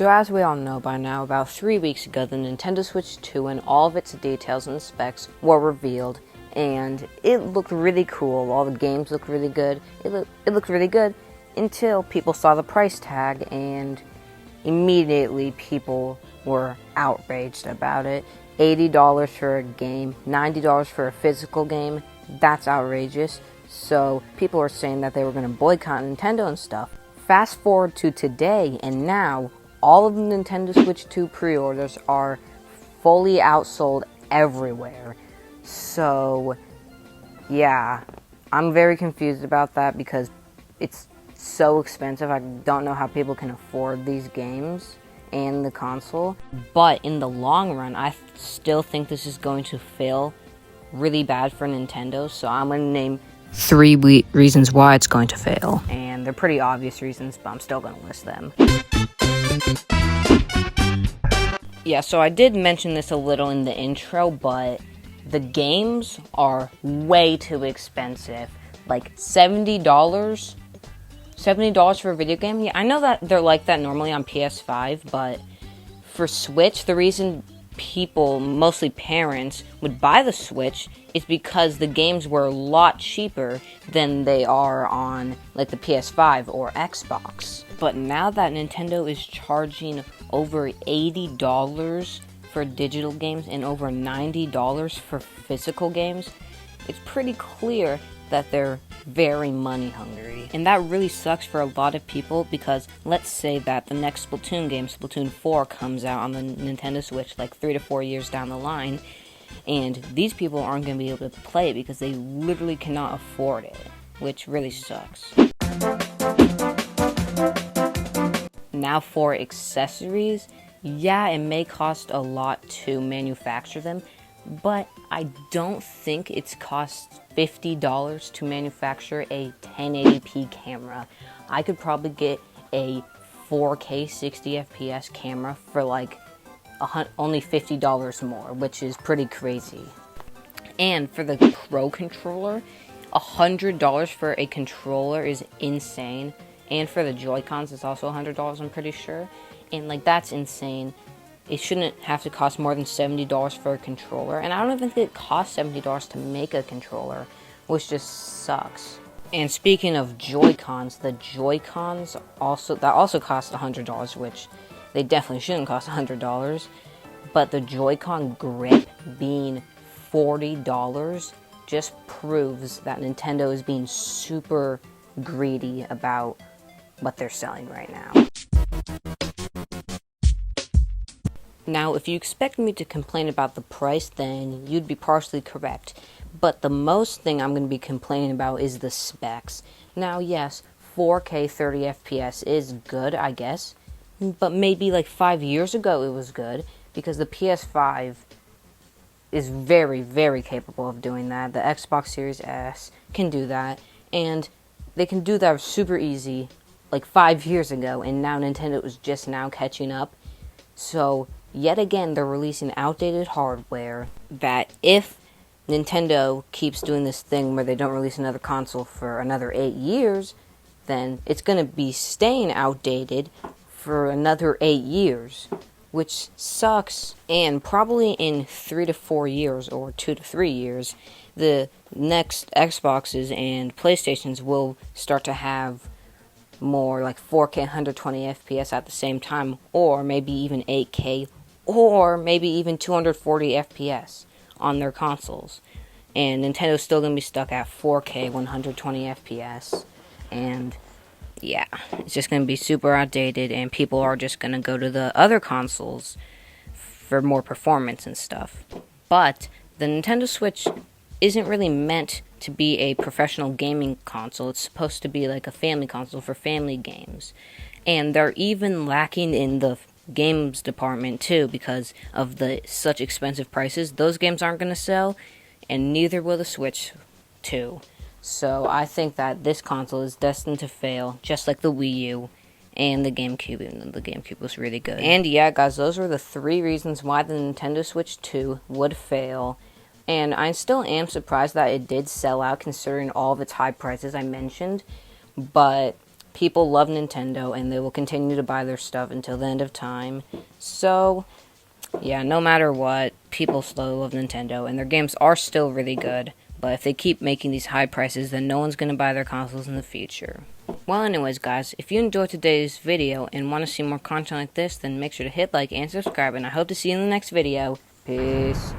So as we all know by now, about 3 weeks ago, the Nintendo Switch 2 and all of its details and specs were revealed, and it looked really cool. All the games looked really good. It looked really good until people saw the price tag, and immediately people were outraged about it. $80 for a game, $90 for a physical game, that's outrageous. So people were saying that they were going to boycott Nintendo and stuff. Fast forward to today, and now all of the Nintendo Switch 2 pre-orders are fully outsold everywhere. So, yeah, I'm very confused about that because it's so expensive. I don't know how people can afford these games and the console. But in the long run, I still think this is going to fail really bad for Nintendo. So I'm going to name 3 reasons why it's going to fail. And they're pretty obvious reasons, but I'm still going to list them. Yeah, so I did mention this a little in the intro, but the games are way too expensive. Like $70? $70 for a video game? Yeah, I know that they're like that normally on PS5, but for Switch, the reason people, mostly parents, would buy the Switch is because the games were a lot cheaper than they are on like the PS5 or Xbox. But now that Nintendo is charging over $80 for digital games and over $90 for physical games, it's pretty clear that they're very money hungry. And that really sucks for a lot of people because let's say that the next Splatoon game, Splatoon 4, comes out on the Nintendo Switch like 3 to 4 years down the line, and these people aren't going to be able to play it because they literally cannot afford it, which really sucks. Now for accessories, yeah, it may cost a lot to manufacture them, but I don't think it's cost $50 to manufacture a 1080p camera. I could probably get a 4K 60 FPS camera for like only $50 more, which is pretty crazy. And for the Pro controller, $100 for a controller is insane. And for the Joy-Cons, it's also $100, I'm pretty sure. And like, that's insane. It shouldn't have to cost more than $70 for a controller. And I don't even think it costs $70 to make a controller, which just sucks. And speaking of Joy-Cons, the Joy-Cons also cost $100, which they definitely shouldn't cost $100. But the Joy-Con grip being $40 just proves that Nintendo is being super greedy about what they're selling right now. Now, if you expect me to complain about the price, then you'd be partially correct. But the most thing I'm going to be complaining about is the specs. Now, yes, 4K 30 FPS is good, I guess. But maybe like 5 years ago it was good, because the PS5 is very, very capable of doing that. The Xbox Series S can do that. And they can do that super easy like 5 years ago. And now Nintendo is just now catching up. So, yet again, they're releasing outdated hardware that if Nintendo keeps doing this thing where they don't release another console for another 8 years, then it's going to be staying outdated for another 8 years, which sucks. And probably in 3 to 4 years, or 2 to 3 years, the next Xboxes and PlayStations will start to have more like 4K 120 FPS at the same time, or maybe even 8K, or maybe even 240 FPS on their consoles. And Nintendo's still going to be stuck at 4K 120 FPS, and yeah, it's just going to be super outdated, and people are just going to go to the other consoles for more performance and stuff. But the Nintendo Switch isn't really meant to be a professional gaming console. It's supposed to be like a family console for family games. And they're even lacking in the games department too because of the such expensive prices. Those games aren't going to sell, and neither will the Switch 2. So I think that this console is destined to fail, just like the Wii U and the GameCube, even though the GameCube was really good. And yeah, guys, those were the 3 reasons why the Nintendo Switch 2 would fail. And I still am surprised that it did sell out considering all of its high prices I mentioned. But People love Nintendo, and they will continue to buy their stuff until the end of time. So, yeah, no matter what, people still love Nintendo, and their games are still really good. But if they keep making these high prices, then no one's going to buy their consoles in the future. Well, anyways, guys, if you enjoyed today's video and want to see more content like this, then make sure to hit like and subscribe, and I hope to see you in the next video. Peace.